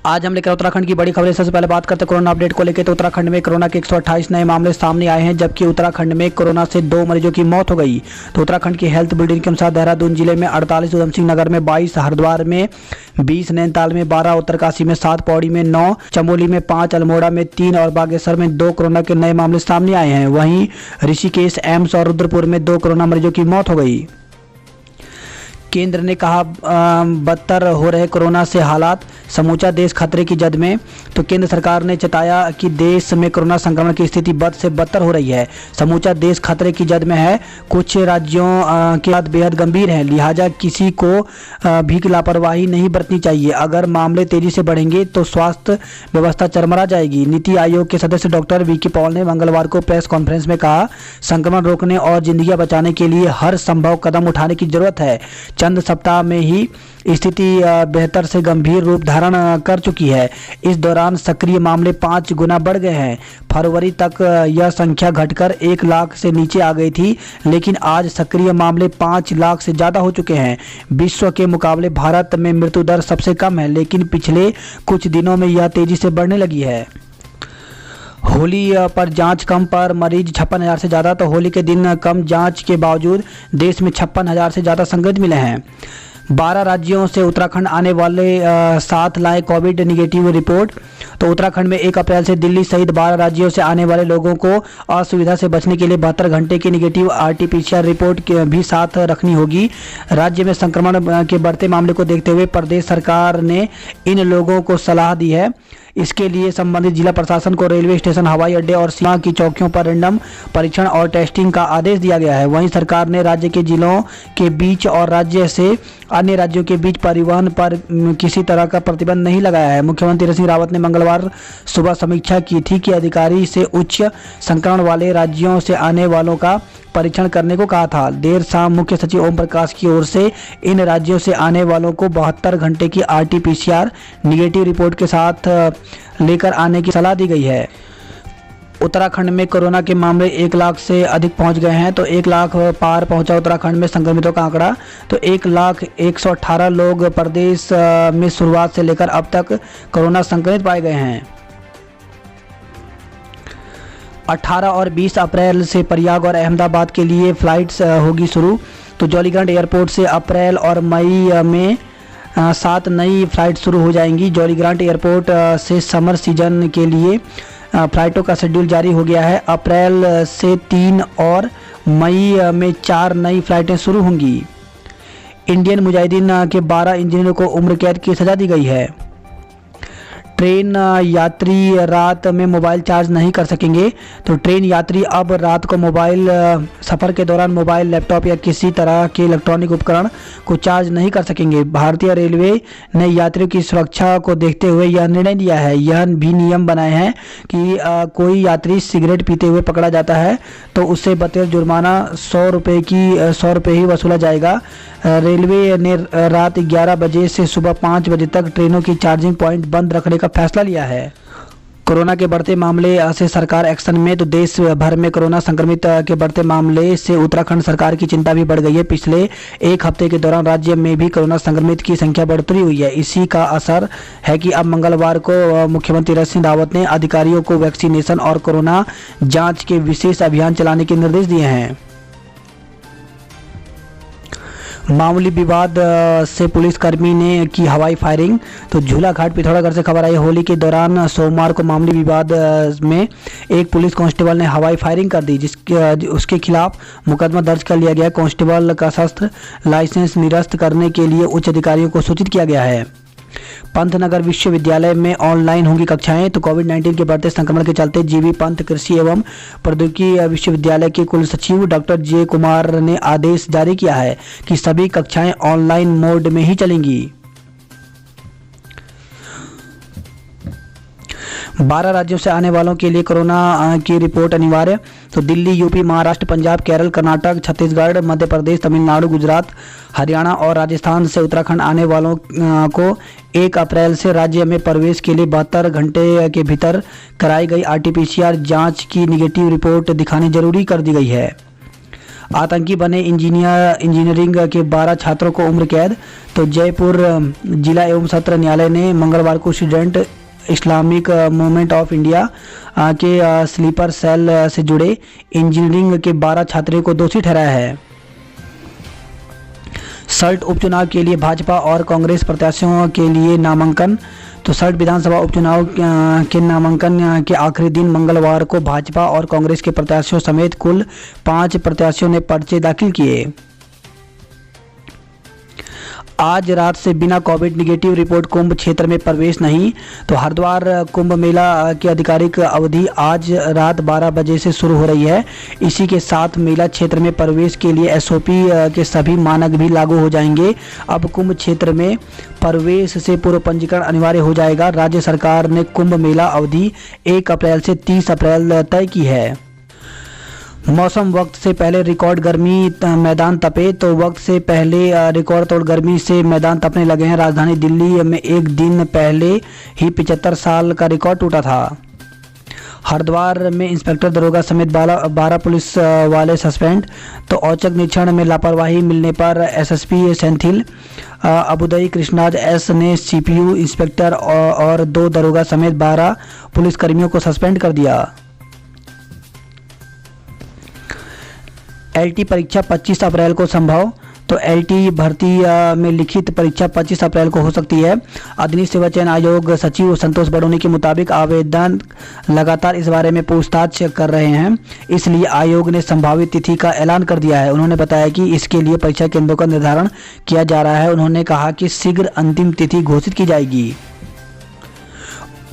आज हम लेकर उत्तराखंड की बड़ी खबरें। सबसे पहले बात करते हैं कोरोना अपडेट को लेकर। तो उत्तराखंड में कोरोना के 128 नए मामले सामने आए हैं, जबकि उत्तराखंड में कोरोना से 2 मरीजों की मौत हो गई। तो उत्तराखंड की हेल्थ बुलेटिन के अनुसार देहरादून जिले में 48, उधमसिंह नगर में 22, हरिद्वार में 20, नैनीताल में 12, उत्तरकाशी में 7, पौड़ी में 9, चमोली में 5, अल्मोड़ा में 3 और बागेश्वर में 2 कोरोना के नए मामले सामने आए हैं। वहीं ऋषिकेश, एम्स और रुद्रपुर में 2 कोरोना मरीजों की मौत हो गई। केंद्र ने कहा बदतर हो रहे कोरोना से हालात, समूचा देश खतरे की जद में। तो केंद्र सरकार ने चेताया कि देश में कोरोना संक्रमण की स्थिति बद से बदतर हो रही है। समूचा देश खतरे की जद में है। कुछ राज्यों के हालात बेहद गंभीर हैं, लिहाजा किसी को भी लापरवाही नहीं बरतनी चाहिए। अगर मामले तेजी से बढ़ेंगे तो स्वास्थ्य व्यवस्था चरमरा जाएगी। नीति आयोग के सदस्य डॉक्टर वी के पॉल ने मंगलवार को प्रेस कॉन्फ्रेंस में कहा, संक्रमण रोकने और जिंदगियां बचाने के लिए हर संभव कदम उठाने की जरूरत है। चंद सप्ताह में ही स्थिति बेहतर से गंभीर रूप धारण कर चुकी है। इस दौरान सक्रिय मामले 5 गुना बढ़ गए हैं। फरवरी तक यह संख्या घटकर 1 लाख से नीचे आ गई थी, लेकिन आज सक्रिय मामले 5 लाख से ज़्यादा हो चुके हैं। विश्व के मुकाबले भारत में मृत्यु दर सबसे कम है, लेकिन पिछले कुछ दिनों में यह तेजी से बढ़ने लगी है। होली पर जांच कम पर मरीज 56,000 से ज़्यादा। तो होली के दिन कम जांच के बावजूद देश में 56,000 से ज़्यादा संक्रमित मिले हैं। 12 राज्यों से उत्तराखंड आने वाले 7 लाए कोविड निगेटिव रिपोर्ट। तो उत्तराखंड में 1 अप्रैल से दिल्ली सहित 12 राज्यों से आने वाले लोगों को असुविधा से बचने के लिए 72 घंटे की निगेटिव RT-PCR रिपोर्ट भी साथ रखनी होगी। राज्य में संक्रमण के बढ़ते मामले को देखते हुए प्रदेश सरकार ने इन लोगों को सलाह दी है। इसके लिए संबंधित जिला प्रशासन को रेलवे स्टेशन, हवाई अड्डे और सीमा की चौकियों पर रैंडम परीक्षण और टेस्टिंग का आदेश दिया गया है। वहीं सरकार ने राज्य के जिलों के बीच और राज्य से अन्य राज्यों के बीच परिवहन पर किसी तरह का प्रतिबंध नहीं लगाया है। मुख्यमंत्री त्रिवेंद्र सिंह रावत ने मंगलवार सुबह समीक्षा की थी कि अधिकारी से उच्च संक्रमण वाले राज्यों से आने वालों का परीक्षण करने को कहा था। देर शाम मुख्य सचिव ओम प्रकाश की ओर से इन राज्यों से आने वालों को 72 घंटे की RT-PCR निगेटिव रिपोर्ट के साथ लेकर आने की सलाह दी गई है। उत्तराखंड में कोरोना के मामले 1 लाख से अधिक पहुंच गए हैं। तो 1 लाख पार पहुंचा उत्तराखंड में संक्रमितों का आंकड़ा। तो 1,01,18 लोग प्रदेश में शुरुआत से लेकर अब तक कोरोना संक्रमित पाए गए हैं। 18 और 20 अप्रैल से प्रयाग और अहमदाबाद के लिए फ्लाइट्स होगी शुरू। तो जॉलीग्रांट एयरपोर्ट से अप्रैल और मई में 7 नई फ्लाइट शुरू हो जाएंगी। जॉलीग्रांट एयरपोर्ट से समर सीजन के लिए फ्लाइटों का शेड्यूल जारी हो गया है। अप्रैल से 3 और मई में 4 नई फ्लाइटें शुरू होंगी। इंडियन मुजाहिदीन के 12 इंजीनियरों को उम्र कैद की सजा दी गई है। ट्रेन यात्री रात में मोबाइल चार्ज नहीं कर सकेंगे। तो ट्रेन यात्री अब रात को मोबाइल सफ़र के दौरान मोबाइल, लैपटॉप या किसी तरह के इलेक्ट्रॉनिक उपकरण को चार्ज नहीं कर सकेंगे। भारतीय रेलवे ने यात्रियों की सुरक्षा को देखते हुए यह निर्णय लिया है। यह भी नियम बनाए हैं कि कोई यात्री सिगरेट पीते हुए पकड़ा जाता है तो उससे बतौर जुर्माना 100 रुपये ही वसूला जाएगा। रेलवे ने रात 11 बजे से सुबह 5 बजे तक ट्रेनों की चार्जिंग पॉइंट बंद रखने का फैसला लिया है। कोरोना के बढ़ते मामले से सरकार एक्शन में। तो देश भर में कोरोना संक्रमित के बढ़ते मामले से उत्तराखंड सरकार की चिंता भी बढ़ गई है। पिछले 1 हफ्ते के दौरान राज्य में भी कोरोना संक्रमित की संख्या बढ़ोतरी हुई है। इसी का असर है कि अब मंगलवार को मुख्यमंत्री त्रिवेंद्र सिंह रावत ने अधिकारियों को वैक्सीनेशन और कोरोना जाँच के विशेष अभियान चलाने के निर्देश दिए हैं। मामूली विवाद से पुलिसकर्मी ने की हवाई फायरिंग। तो झूलाघाट पिथौरागढ़ से खबर आई। होली के दौरान सोमवार को मामूली विवाद में एक पुलिस कांस्टेबल ने हवाई फायरिंग कर दी, उसके खिलाफ मुकदमा दर्ज कर लिया गया। कांस्टेबल का शस्त्र लाइसेंस निरस्त करने के लिए उच्च अधिकारियों को सूचित किया गया है। पंतनगर विश्वविद्यालय में ऑनलाइन होंगी कक्षाएं। तो कोविड-19 के बढ़ते संक्रमण के चलते जीबी पंत कृषि एवं प्रौद्योगिकी विश्वविद्यालय के कुल सचिव डॉक्टर जे कुमार ने आदेश जारी किया है कि सभी कक्षाएं ऑनलाइन मोड में ही चलेंगी। 12 राज्यों से आने वालों के लिए कोरोना की रिपोर्ट अनिवार्य। तो दिल्ली, यूपी, महाराष्ट्र, पंजाब, केरल, कर्नाटक, छत्तीसगढ़, मध्य प्रदेश, तमिलनाडु, गुजरात, हरियाणा और राजस्थान से उत्तराखंड आने वालों को 1 अप्रैल से राज्य में प्रवेश के लिए 72 घंटे के भीतर कराई गई RT-PCR जांच की निगेटिव रिपोर्ट दिखानी जरूरी कर दी गई है। आतंकी बने इंजीनियरिंग के 12 छात्रों को उम्र कैद। तो जयपुर जिला एवं सत्र न्यायालय ने मंगलवार को student Islamic movement of India के स्लीपर सेल से जुड़े इंजीनियरिंग के 12 छात्रों को दोषी ठहराया है। सल्ट उपचुनाव के लिए भाजपा और कांग्रेस प्रत्याशियों के लिए नामांकन। तो सल्ट विधानसभा उपचुनाव के नामांकन के आखिरी दिन मंगलवार को भाजपा और कांग्रेस के प्रत्याशियों समेत कुल 5 प्रत्याशियों ने पर्चे दाखिल किए। आज रात से बिना कोविड निगेटिव रिपोर्ट कुंभ क्षेत्र में प्रवेश नहीं। तो हरिद्वार कुंभ मेला की आधिकारिक अवधि आज रात 12 बजे से शुरू हो रही है। इसी के साथ मेला क्षेत्र में प्रवेश के लिए एसओपी के सभी मानक भी लागू हो जाएंगे। अब कुंभ क्षेत्र में प्रवेश से पूर्व पंजीकरण अनिवार्य हो जाएगा। राज्य सरकार ने कुंभ मेला अवधि 1 अप्रैल से 30 अप्रैल तय की है। मौसम वक्त से पहले रिकॉर्ड गर्मी, मैदान तपे। तो वक्त से पहले रिकॉर्ड तोड़ गर्मी से मैदान तपने लगे हैं। राजधानी दिल्ली में एक दिन पहले ही 75 साल का रिकॉर्ड टूटा था। हरिद्वार में इंस्पेक्टर दरोगा समेत 12 पुलिस वाले सस्पेंड। तो औचक निरीक्षण में लापरवाही मिलने पर एसएसपी सेंथिल अबुदई कृष्णाज एस ने सीपीयू इंस्पेक्टर और 2 दरोगा समेत 12 पुलिसकर्मियों को सस्पेंड कर दिया। एलटी परीक्षा 25 अप्रैल को संभव। तो एलटी भर्ती में लिखित परीक्षा 25 अप्रैल को हो सकती है। अधीन सेवा चयन आयोग सचिव संतोष बडोनी के मुताबिक आवेदन लगातार इस बारे में पूछताछ कर रहे हैं, इसलिए आयोग ने संभावित तिथि का ऐलान कर दिया है। उन्होंने बताया कि इसके लिए परीक्षा केंद्रों का निर्धारण किया जा रहा है। उन्होंने कहा कि शीघ्र अंतिम तिथि घोषित की जाएगी।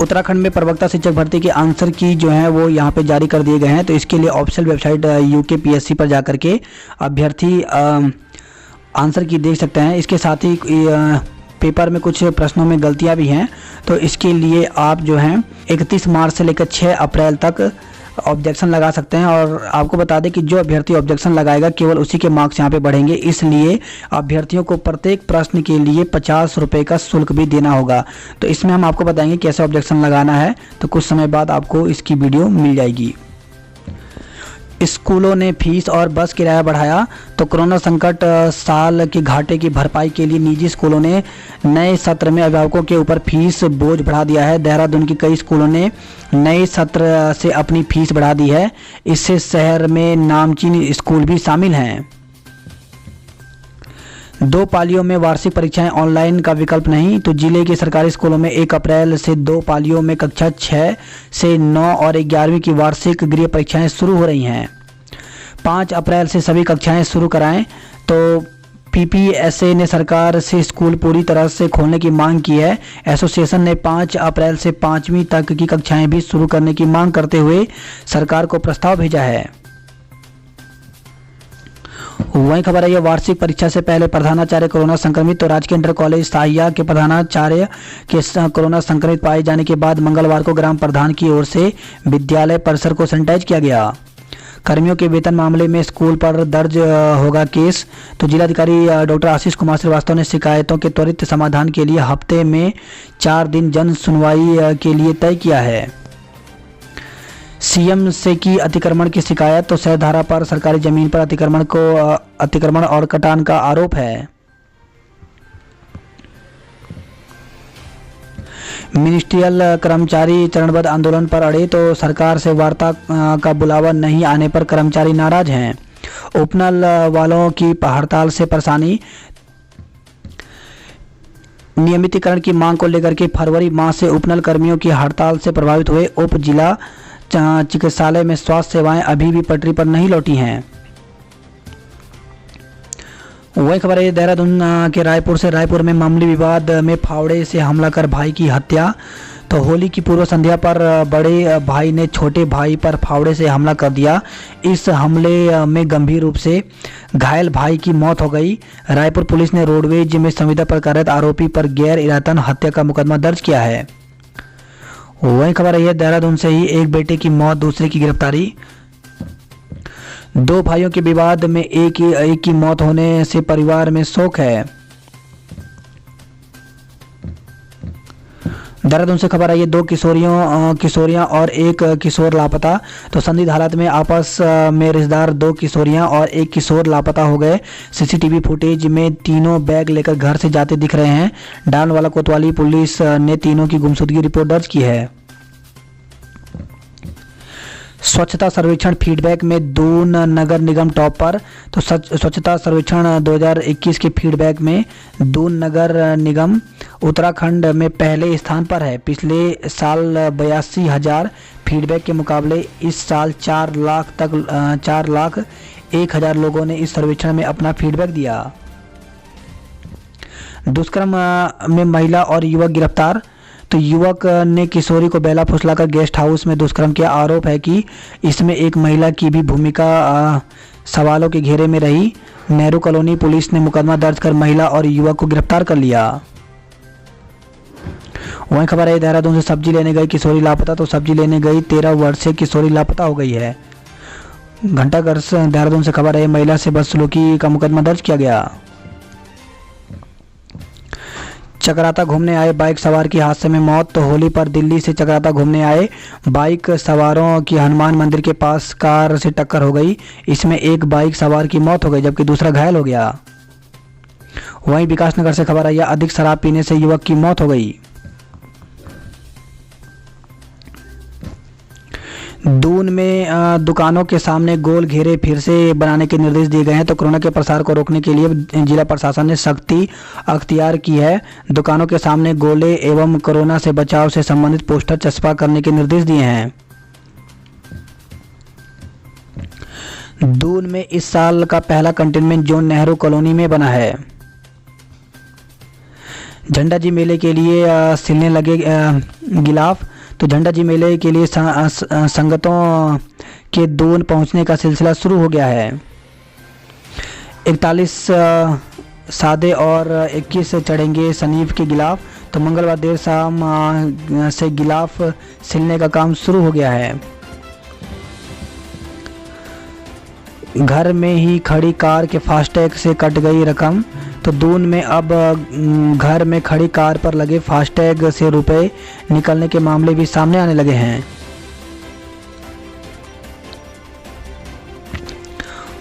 उत्तराखंड में प्रवक्ता शिक्षक भर्ती के आंसर की जो है वो यहाँ पे जारी कर दिए गए हैं। तो इसके लिए ऑफिशियल वेबसाइट UKPSC पर जा करके अभ्यर्थी आंसर की देख सकते हैं। इसके साथ ही पेपर में कुछ प्रश्नों में गलतियाँ भी हैं। तो इसके लिए आप जो हैं 31 मार्च से लेकर 6 अप्रैल तक ऑब्जेक्शन लगा सकते हैं। और आपको बता दें कि जो अभ्यर्थी ऑब्जेक्शन लगाएगा केवल उसी के मार्क्स यहाँ पे बढ़ेंगे, इसलिए अभ्यर्थियों को प्रत्येक प्रश्न के लिए 50 रुपये का शुल्क भी देना होगा। तो इसमें हम आपको बताएंगे कैसे ऑब्जेक्शन लगाना है। तो कुछ समय बाद आपको इसकी वीडियो मिल जाएगी। स्कूलों ने फीस और बस किराया बढ़ाया। तो कोरोना संकट साल के घाटे की भरपाई के लिए निजी स्कूलों ने नए सत्र में अभिभावकों के ऊपर फीस बोझ बढ़ा दिया है। देहरादून के कई स्कूलों ने नए सत्र से अपनी फीस बढ़ा दी है। इससे शहर में नामचीन स्कूल भी शामिल हैं। 2 पालियों में वार्षिक परीक्षाएं, ऑनलाइन का विकल्प नहीं। तो जिले के सरकारी स्कूलों में 1 अप्रैल से 2 पालियों में कक्षा 6 से 9 और 11वीं की वार्षिक गृह परीक्षाएं शुरू हो रही हैं। 5 अप्रैल से सभी कक्षाएं शुरू कराएं। तो PPSA ने सरकार से स्कूल पूरी तरह से खोलने की मांग की है। एसोसिएशन ने 5 अप्रैल से 5वीं तक की कक्षाएं भी शुरू करने की मांग करते हुए सरकार को प्रस्ताव भेजा है। वही खबर है, वार्षिक परीक्षा से पहले प्रधानाचार्य कोरोना संक्रमित। तो राजकीय इंटर कॉलेज साहिया के प्रधानाचार्य के कोरोना संक्रमित पाए जाने के बाद मंगलवार को ग्राम प्रधान की ओर से विद्यालय परिसर को सैनिटाइज किया गया। कर्मियों के वेतन मामले में स्कूल पर दर्ज होगा केस। तो जिलाधिकारी डॉक्टर आशीष कुमार श्रीवास्तव ने शिकायतों के त्वरित समाधान के लिए हफ्ते में 4 दिन जन सुनवाई के लिए तय किया है। सीएम से की अतिक्रमण की शिकायत। तो सहधारा पर सरकारी जमीन पर अतिक्रमण और कटान का आरोप है। मिनिस्ट्रियल कर्मचारी चरणबद्ध आंदोलन पर अड़े। तो सरकार से वार्ता का बुलावा नहीं आने पर कर्मचारी नाराज हैं। उपनल वालों की हड़ताल से परेशानी। नियमितीकरण की मांग को लेकर के फरवरी माह से उपनल कर्मियों की हड़ताल से प्रभावित हुए उप जिला चिकित्सालय में स्वास्थ्य सेवाएं अभी भी पटरी पर नहीं लौटी हैं। वही खबर है देहरादून के रायपुर में मामूली विवाद में फावड़े से हमला कर भाई की हत्या। तो होली की पूर्व संध्या पर बड़े भाई ने छोटे भाई पर फावड़े से हमला कर दिया। इस हमले में गंभीर रूप से घायल भाई की मौत हो गई। रायपुर पुलिस ने रोडवेज में संविदा पर कार्यरत आरोपी पर गैर इरादतन हत्या का मुकदमा दर्ज किया है। वही खबर है देहरादून से ही, एक बेटे की मौत, दूसरे की गिरफ्तारी। 2 भाइयों के विवाद में एक की मौत होने से परिवार में शोक है। देहरादून से खबर आई है, 2 किशोरियां और एक किशोर लापता। तो संदिग्ध हालत में आपस में रिश्तेदार 2 किशोरियां और एक किशोर लापता हो गए। सीसीटीवी फुटेज में तीनों बैग लेकर घर से जाते दिख रहे हैं। डालवाला कोतवाली पुलिस ने तीनों की गुमशुदगी रिपोर्ट दर्ज की है। स्वच्छता सर्वेक्षण फीडबैक में दून नगर निगम टॉप पर। तो स्वच्छता सर्वेक्षण 2021 के फीडबैक में दून नगर निगम उत्तराखंड में पहले स्थान पर है। पिछले साल 82,000 फीडबैक के मुकाबले इस साल 4,01,000 लोगों ने इस सर्वेक्षण में अपना फीडबैक दिया। दुष्कर्म में महिला और युवक गिरफ्तार। तो युवक ने किशोरी को बेला फुसलाकर गेस्ट हाउस में दुष्कर्म किया। आरोप है कि इसमें एक महिला की भी भूमिका सवालों के घेरे में रही। नेहरू कॉलोनी पुलिस ने मुकदमा दर्ज कर महिला और युवक को गिरफ्तार कर लिया। वहीं खबर है, देहरादून से सब्जी लेने गई किशोरी लापता। तो सब्जी लेने गई 13 वर्षीय किशोरी लापता हो गई है। घंटाघर से देहरादून से खबर है, महिला से बदसलूकी का मुकदमा दर्ज किया गया। चकराता घूमने आए बाइक सवार की हादसे में मौत। तो होली पर दिल्ली से चकराता घूमने आए बाइक सवारों की हनुमान मंदिर के पास कार से टक्कर हो गई। इसमें एक बाइक सवार की मौत हो गई जबकि दूसरा घायल हो गया। वहीं विकासनगर से खबर आई है, अधिक शराब पीने से युवक की मौत हो गई। दून में दुकानों के सामने गोल घेरे फिर से बनाने के निर्देश दिए गए हैं। तो कोरोना के प्रसार को रोकने के लिए जिला प्रशासन ने सख्ती अख्तियार की है। दुकानों के सामने गोले एवं कोरोना से बचाव से संबंधित पोस्टर चस्पा करने के निर्देश दिए हैं। दून में इस साल का पहला कंटेनमेंट जोन नेहरू कॉलोनी में बना है। झंडा जी मेले के लिए सिलने लगे गिलाफ। तो झंडा जी मेले के लिए संगतों के दून पहुंचने का सिलसिला शुरू हो गया है। 41 सादे और 21 चढ़ेंगे सनीफ के गिलाफ। तो मंगलवार देर शाम से गिलाफ सिलने का काम शुरू हो गया है। घर में ही खड़ी कार के फास्टैग से कट गई रकम। तो दून में अब घर में खड़ी कार पर लगे फास्टैग से रुपए निकलने के मामले भी सामने आने लगे हैं।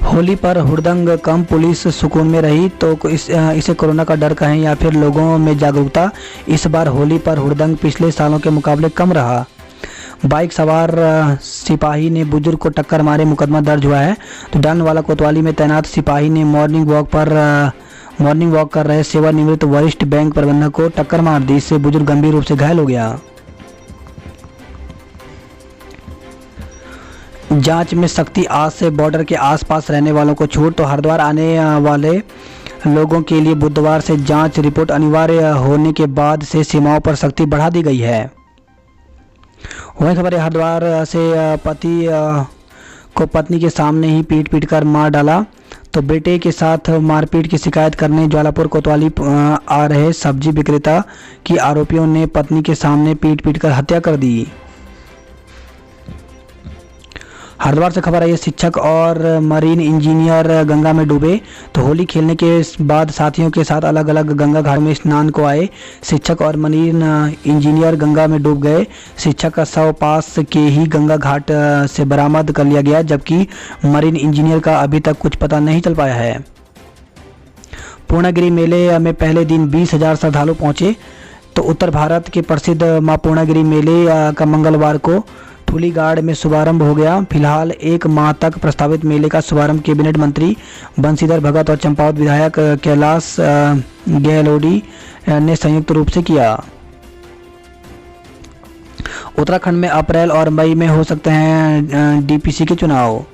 होली पर हुड़दंग कम, पुलिस सुकून में रही। तो इसे कोरोना का डर कहें या फिर लोगों में जागरूकता, इस बार होली पर हुड़दंग पिछले सालों के मुकाबले कम रहा। बाइक सवार सिपाही ने बुजुर्ग को टक्कर मारे, मुकदमा दर्ज हुआ है। तो डालवाला कोतवाली में तैनात सिपाही ने मॉर्निंग वॉक कर रहे सेवानिवृत्त वरिष्ठ बैंक प्रबंधक को टक्कर मार दी। इससे बुजुर्ग गंभीर रूप से घायल हो गया। जांच में सख्ती, आज से बॉर्डर के आसपास रहने वालों को छूट। तो हरिद्वार आने वाले लोगों के लिए बुधवार से जांच रिपोर्ट अनिवार्य होने के बाद से सीमाओं पर सख्ती बढ़ा दी गई है। वहीं खबर है, हरिद्वार से पति को पत्नी के सामने ही पीट कर मार डाला। तो बेटे के साथ मारपीट की शिकायत करने ज्वालापुर कोतवाली आ रहे सब्जी विक्रेता की आरोपियों ने पत्नी के सामने पीट कर हत्या कर दी। हरिद्वार से खबर आई है, शिक्षक और मरीन इंजीनियर गंगा में डूबे। तो होली खेलने के बाद साथियों के साथ अलग अलग गंगा घाट में स्नान को आए शिक्षक और मरीन इंजीनियर गंगा में डूब गए। शिक्षक का शव पास के ही गंगा घाट से बरामद कर लिया गया जबकि मरीन इंजीनियर का अभी तक कुछ पता नहीं चल पाया है। पूर्णागिरी मेले में पहले दिन 20,000 श्रद्धालु पहुंचे। तो उत्तर भारत के प्रसिद्ध मां पूर्णागिरी मेले का मंगलवार को ठुलीगाड़ में शुभारंभ हो गया। फिलहाल 1 माह तक प्रस्तावित मेले का शुभारंभ कैबिनेट मंत्री बंशीधर भगत और चंपावत विधायक कैलाश गहलोती ने संयुक्त रूप से किया। उत्तराखंड में अप्रैल और मई में हो सकते हैं डीपीसी के चुनाव।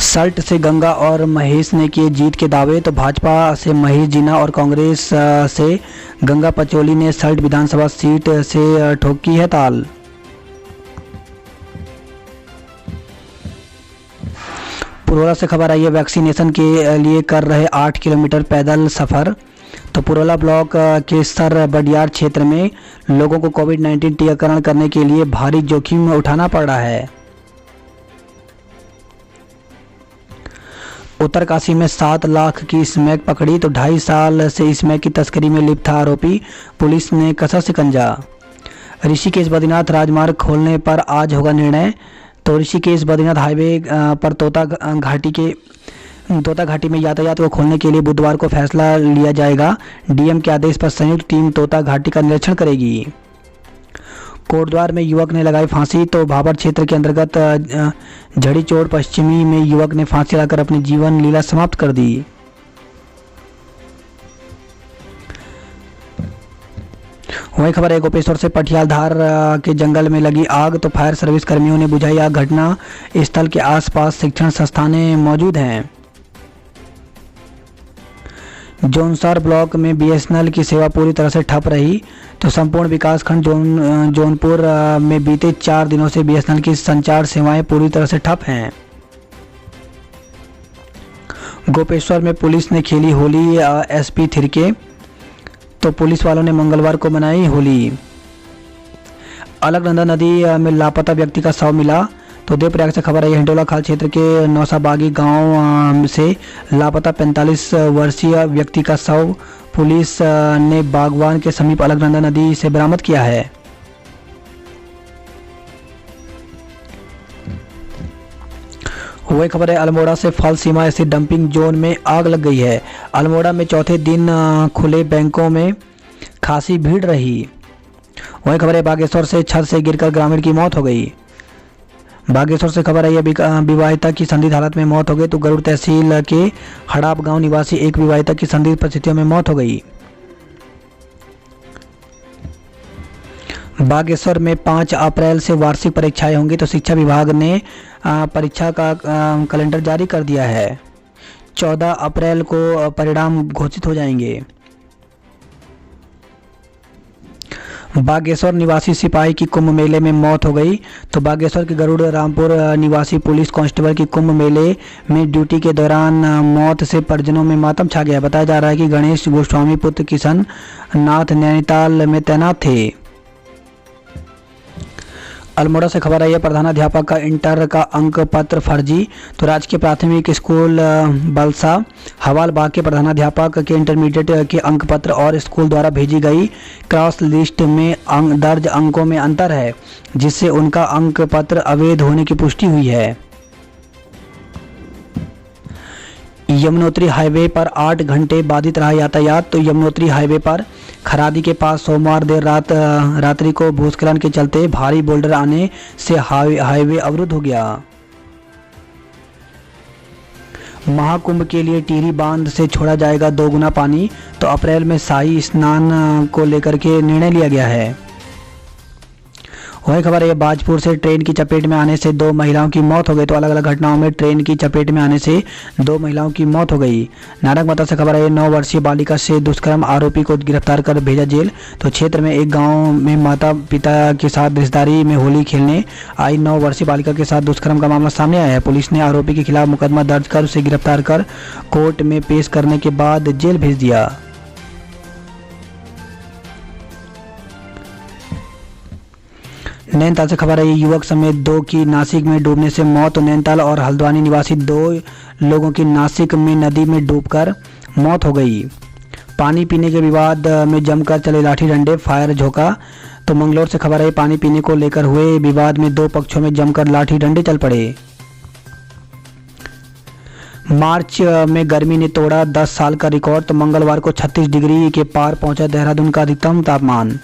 सल्ट से गंगा और महेश ने किए जीत के दावे। तो भाजपा से महेश जीना और कांग्रेस से गंगा पचौली ने सल्ट विधानसभा सीट से ठोकी है ताल। पुरोला से खबर आई है, वैक्सीनेशन के लिए कर रहे 8 किलोमीटर पैदल सफर। तो पुरोला ब्लॉक के सर बडियार क्षेत्र में लोगों को कोविड-19 टीकाकरण करने के लिए भारी जोखिम उठाना पड़ रहा है। उत्तरकाशी में 7 लाख की स्मैक पकड़ी तो 2.5 साल से स्मैक की तस्करी में लिप्त था आरोपी, पुलिस ने कसा शिकंजा। ऋषिकेश बद्रीनाथ राजमार्ग खोलने पर आज होगा निर्णय। तो ऋषिकेश बद्रीनाथ हाईवे पर तोता घाटी में यातायात को खोलने के लिए बुधवार को फैसला लिया जाएगा। डीएम के आदेश पर संयुक्त टीम तोता घाटी का निरीक्षण करेगी। कोटद्वार में युवक ने लगाई फांसी तो भाबर क्षेत्र के अंतर्गत झड़ीचोड़ पश्चिमी में युवक ने फांसी लगाकर अपनी जीवन लीला समाप्त कर दी। वही खबर है गोपेश्वर से पटियालधार के जंगल में लगी आग तो फायर सर्विस कर्मियों ने बुझाई आग। घटना स्थल के आसपास शिक्षण संस्थानें मौजूद हैं। जौनसार ब्लॉक में बीएसएनएल की सेवा पूरी तरह से ठप रही तो संपूर्ण विकासखंड जौनपुर में बीते 4 दिनों से बीएसएनएल की संचार सेवाएं पूरी तरह से ठप हैं। गोपेश्वर में पुलिस ने खेली होली एसपी थिरके तो पुलिस वालों ने मंगलवार को मनाई होली। अलकनंदा नदी में लापता व्यक्ति का शव मिला तो देवप्रयाग से खबर आई। हिंडोला खाल क्षेत्र के नौसाबागी गांव से लापता 45 वर्षीय व्यक्ति का शव पुलिस ने बागवान के समीप अलकनंदा नदी से बरामद किया है। वही खबर है अल्मोड़ा से फल सीमा स्थित डंपिंग जोन में आग लग गई है। अल्मोड़ा में चौथे दिन खुले बैंकों में खासी भीड़ रही। वही खबर है बागेश्वर से छत से गिरकर ग्रामीण की मौत हो गई। बागेश्वर से खबर आई विवाहिता की संदिग्ध हालत में मौत हो गई तो गरुड़ तहसील के हड़ाप गांव निवासी एक विवाहिता की संदिग्ध परिस्थितियों में मौत हो गई। बागेश्वर में 5 अप्रैल से वार्षिक परीक्षाएं होंगी तो शिक्षा विभाग ने परीक्षा का कैलेंडर जारी कर दिया है। 14 अप्रैल को परिणाम घोषित हो जाएंगे। बागेश्वर निवासी सिपाही की कुंभ मेले में मौत हो गई तो बागेश्वर के गरुड़ रामपुर निवासी पुलिस कांस्टेबल की कुंभ मेले में ड्यूटी के दौरान मौत से परिजनों में मातम छा गया। बताया जा रहा है कि गणेश गोस्वामी पुत्र किशन नाथ नैनीताल में तैनात थे। अल्मोड़ा से खबर आई है प्रधानाध्यापक का इंटर का अंक पत्र फर्जी तो राजकीय प्राथमिक स्कूल बलसा हवालबाग के प्रधानाध्यापक के इंटरमीडिएट के अंक पत्र और स्कूल द्वारा भेजी गई क्रॉस लिस्ट में दर्ज अंकों में अंतर है जिससे उनका अंक पत्र अवैध होने की पुष्टि हुई है। यमुनोत्री हाईवे पर 8 घंटे बाधित रहा यातायात तो यमुनोत्री हाईवे पर खरादी के पास सोमवार देर रात्रि को भूस्खलन के चलते भारी बोल्डर आने से हाईवे अवरुद्ध हो गया। महाकुंभ के लिए टिहरी बांध से छोड़ा जाएगा 2 गुना पानी तो अप्रैल में शाही स्नान को लेकर के निर्णय लिया गया है। वही खबर है बाजपुर से ट्रेन की चपेट में आने से 2 महिलाओं की मौत हो गई तो अलग अलग घटनाओं में ट्रेन की चपेट में आने से 2 महिलाओं की मौत हो गई। नारंगमता से खबर है 9 वर्षीय बालिका से दुष्कर्म आरोपी को गिरफ्तार कर भेजा जेल तो क्षेत्र में एक गांव में माता पिता के साथ रिश्तेदारी में होली खेलने आई 9 वर्षीय बालिका के साथ दुष्कर्म का मामला सामने आया है। पुलिस ने आरोपी के खिलाफ मुकदमा दर्ज कर उसे गिरफ्तार कर कोर्ट में पेश करने के बाद जेल भेज दिया। नैनीताल से खबर है युवक समेत 2 की नासिक में डूबने से मौत। नैनीताल और हल्द्वानी निवासी 2 लोगों की नासिक में नदी में डूबकर मौत हो गई। पानी पीने के विवाद में जमकर चले लाठी डंडे फायर झोंका तो मंगलौर से खबर है पानी पीने को लेकर हुए विवाद में 2 पक्षों में जमकर लाठी डंडे चल पड़े। मार्च में गर्मी ने तोड़ा 10 साल का रिकॉर्ड तो मंगलवार को 36 डिग्री के पार पहुंचा देहरादून का अधिकतम तापमान।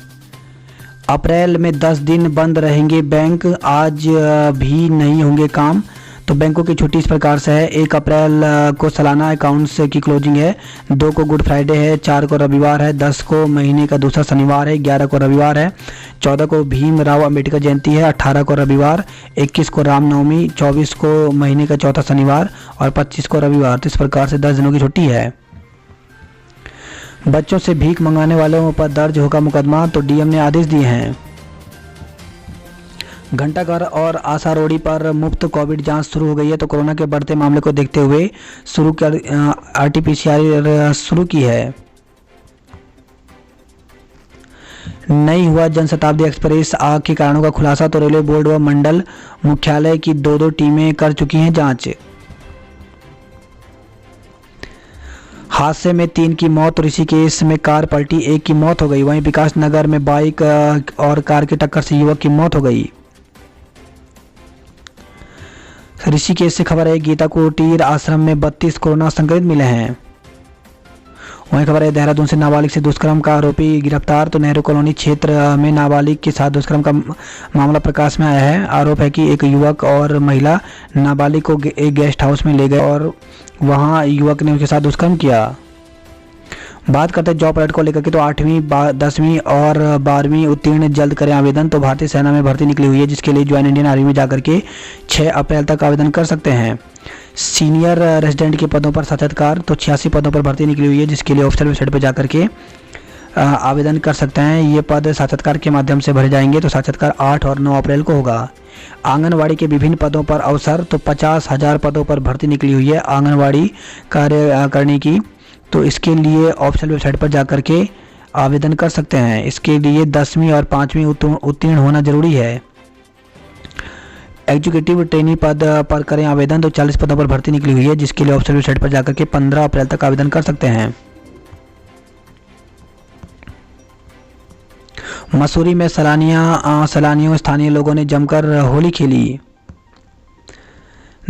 अप्रैल में 10 दिन बंद रहेंगे बैंक, आज भी नहीं होंगे काम तो बैंकों की छुट्टी इस प्रकार से है। 1 अप्रैल को सालाना अकाउंट्स की क्लोजिंग है, 2 को गुड फ्राइडे है, 4 को रविवार है, 10 को महीने का दूसरा शनिवार है, 11 को रविवार है, 14 को भीमराव अंबेडकर जयंती है, 18 को रविवार, 21 को रामनवमी, 24 को महीने का चौथा शनिवार और 25 को रविवार। तो इस प्रकार से 10 दिनों की छुट्टी है। बच्चों से भीख मंगाने वालों पर दर्ज होगा मुकदमा तो डीएम ने आदेश दिए हैं। घंटाघर और आसारोड़ी पर मुफ्त कोविड जांच शुरू हो गई है तो कोरोना के बढ़ते मामले को देखते हुए शुरू कर आरटीपीसीआर शुरू की है। नहीं हुआ जनशताब्दी एक्सप्रेस आग के कारणों का खुलासा तो रेलवे बोर्ड व मंडल मुख्यालय की 2-2 टीमें कर चुकी हैं जांच। हादसे में 3 की मौत, ऋषिकेश में कार पलटी, 1 की मौत हो गई। वहीं विकास नगर में बाइक और कार की टक्कर से युवक की मौत हो गई। ऋषिकेश से खबर है, गीता कुटीर आश्रम में 32 कोरोना संक्रमित मिले हैं। वहीं खबर है, देहरादून से नाबालिग से दुष्कर्म का आरोपी गिरफ्तार। तो नेहरू कॉलोनी क्षेत्र में नाबालिग के साथ दुष्कर्म का मामला प्रकाश में आया है। आरोप है कि एक युवक और महिला नाबालिग को एक गेस्ट हाउस में ले गए और वहां युवक ने उसके साथ दुष्कर्म किया। बात करते हैं जॉब अलर्ट को लेकर के, तो 8वीं 10वीं और 12वीं उत्तीर्ण जल्द करें आवेदन। तो भारतीय सेना में भर्ती निकली हुई है, जिसके लिए ज्वाइन इंडियन आर्मी में जाकर के 6 अप्रैल तक आवेदन कर सकते हैं। सीनियर रेजिडेंट के पदों पर साक्षात्कार, तो 86 पदों पर भर्ती निकली हुई है, जिसके लिए ऑफिशियल वेबसाइट पर जाकर के आवेदन कर सकते हैं। ये पद साक्षात्कार के माध्यम से भरे जाएंगे। तो साक्षात्कार 8 और 9 अप्रैल को होगा। आंगनवाड़ी के विभिन्न पदों पर अवसर, तो 50,000 पदों पर भर्ती निकली हुई है आंगनवाड़ी कार्य करने की। तो इसके लिए ऑफिशियल वेबसाइट पर जाकर के आवेदन कर सकते हैं। इसके लिए 10वीं और 5वीं उत्तीर्ण होना जरूरी है। एग्जीक्यूटिव ट्रेनी पद पर करें आवेदन। तो 40 पदों पर भर्ती निकली हुई है, जिसके लिए ऑफिशियल वेबसाइट पर जाकर के 15 अप्रैल तक आवेदन कर सकते हैं। मसूरी में सैलानियों स्थानीय लोगों ने जमकर होली खेली।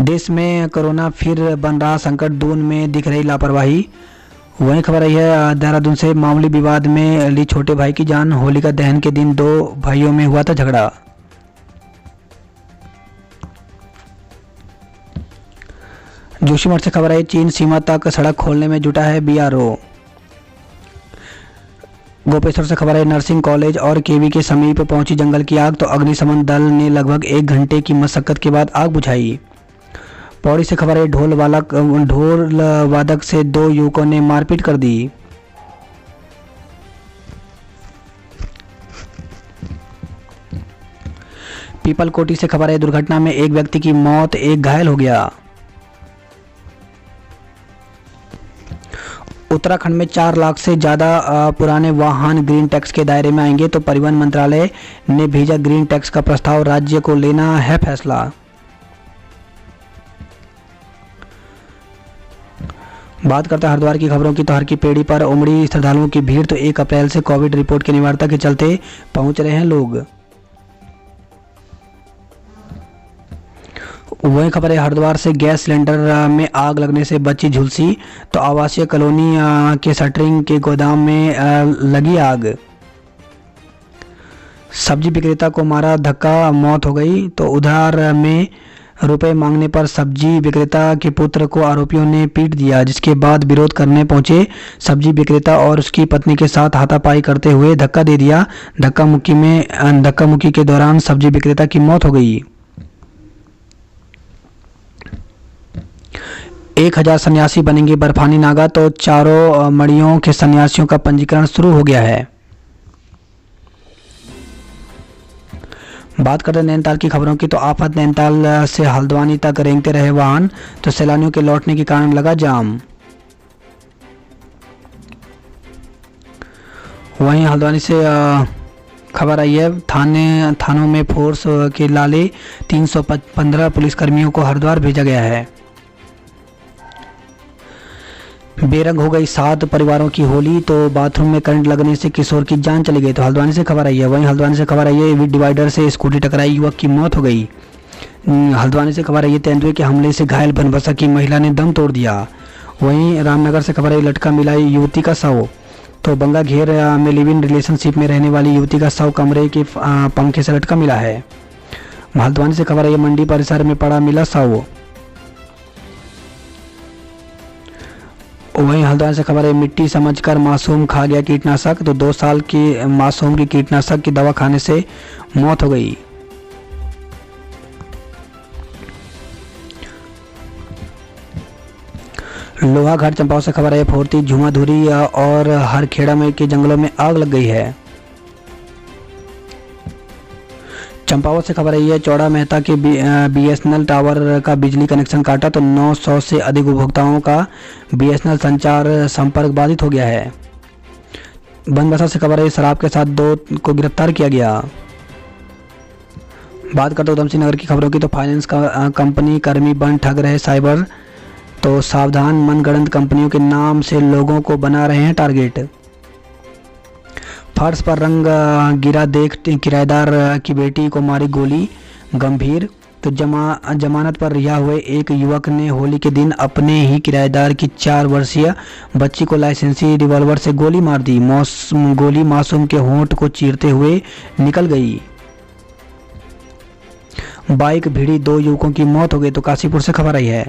देश में कोरोना फिर बन रहा संकट, दून में दिख रही लापरवाही। वहीं खबर आई है, देहरादून से मामूली विवाद में ली छोटे भाई की जान। होलिका दहन के दिन 2 भाइयों में हुआ था झगड़ा। जोशीमठ से खबर आई, चीन सीमा तक सड़क खोलने में जुटा है बीआरओ। गोपेश्वर से खबर है, नर्सिंग कॉलेज और केवी के समीप पहुंची जंगल की आग। तो अग्निशमन दल ने लगभग 1 घंटे की मशक्कत के बाद आग बुझाई। पौड़ी से खबर है, ढोल वादक से 2 युवकों ने मारपीट कर दी। पीपलकोटी से खबर है, दुर्घटना में 1 व्यक्ति की मौत, 1 घायल हो गया। उत्तराखंड में 4 लाख से ज़्यादा पुराने वाहन ग्रीन टैक्स के दायरे में आएंगे। तो परिवहन मंत्रालय ने भेजा ग्रीन टैक्स का प्रस्ताव, राज्य को लेना है फैसला। बात करते हैं हरिद्वार की खबरों की, तो हर की पेड़ी पर उमड़ी श्रद्धालुओं की भीड़। तो 1 अप्रैल से कोविड रिपोर्ट की अनिवार्यता के चलते पहुंच रहे हैं लोग। वही खबर है, हरिद्वार से गैस सिलेंडर में आग लगने से बची झुलसी। तो आवासीय कॉलोनी के शटरिंग के गोदाम में लगी आग। सब्जी विक्रेता को मारा धक्का, मौत हो गई। तो उधार में रुपए मांगने पर सब्जी विक्रेता के पुत्र को आरोपियों ने पीट दिया, जिसके बाद विरोध करने पहुंचे सब्जी विक्रेता और उसकी पत्नी के साथ हाथापाई करते हुए धक्का दे दिया। धक्का मुक्की के दौरान सब्जी विक्रेता की मौत हो गई। 1000 सन्यासी बनेंगे बर्फानी नागा। तो चारों मड़ियों के सन्यासियों का पंजीकरण शुरू हो गया है। बात करते हैं नैनीताल की खबरों की, तो आफत, नैनीताल से हल्द्वानी तक रेंगते रहे वाहन। तो सैलानियों के लौटने के कारण लगा जाम। वहीं हल्द्वानी से खबर आई है, थानों में फोर्स के लाले, 315 पुलिसकर्मियों को हरिद्वार भेजा गया है। बेरंग हो गई 7 परिवारों की होली। तो बाथरूम में करंट लगने से किशोर की जान चली गई। तो हल्द्वानी से खबर आई है। वहीं हल्द्वानी से खबर आई है, डिवाइडर से स्कूटी टकराई, युवक की मौत हो गई। हल्द्वानी से खबर आई है, तेंदुए के हमले से घायल बनबसा की महिला ने दम तोड़ दिया। वहीं रामनगर से खबर आई, लटका मिला युवती का शव। तो बंगा घेर में लिव इन रिलेशनशिप में रहने वाली युवती का शव कमरे के पंखे से लटका मिला है। हल्द्वानी से खबर आई, मंडी परिसर में पड़ा मिला शव। वहीं हल्द्वानी से खबर है, मिट्टी समझकर मासूम खा गया कीटनाशक। तो 2 साल की मासूम की कीटनाशक की दवा खाने से मौत हो गई। लोहाघाट चंपावत से खबर है, फोर्ती, झुमाधुरी और हरखेड़ा में के जंगलों में आग लग गई है। चंपावत से खबर आई है, चौड़ा मेहता के बीएसएनएल टावर का बिजली कनेक्शन काटा। तो 900 से अधिक उपभोक्ताओं का बीएसएनएल संचार संपर्क बाधित हो गया है। बनबसा से खबर है, शराब के साथ 2 को गिरफ्तार किया गया। बात करते उधम सिंह नगर की खबरों की, तो फाइनेंस कंपनी कर्मी बन ठग रहे साइबर तो सावधान, मनगढ़ंत कंपनियों के नाम से लोगों को बना रहे हैं टारगेट। फर्श पर रंग गिरा देख किराएदार की बेटी को मारी गोली, गंभीर। तो जमानत पर रिहा हुए एक युवक ने होली के दिन अपने ही किराएदार की 4 वर्षीय बच्ची को लाइसेंसी रिवॉल्वर से गोली मार दी। गोली मासूम के होंठ को चीरते हुए निकल गई। बाइक भिड़ी, 2 युवकों की मौत हो गई। तो काशीपुर से खबर आई है।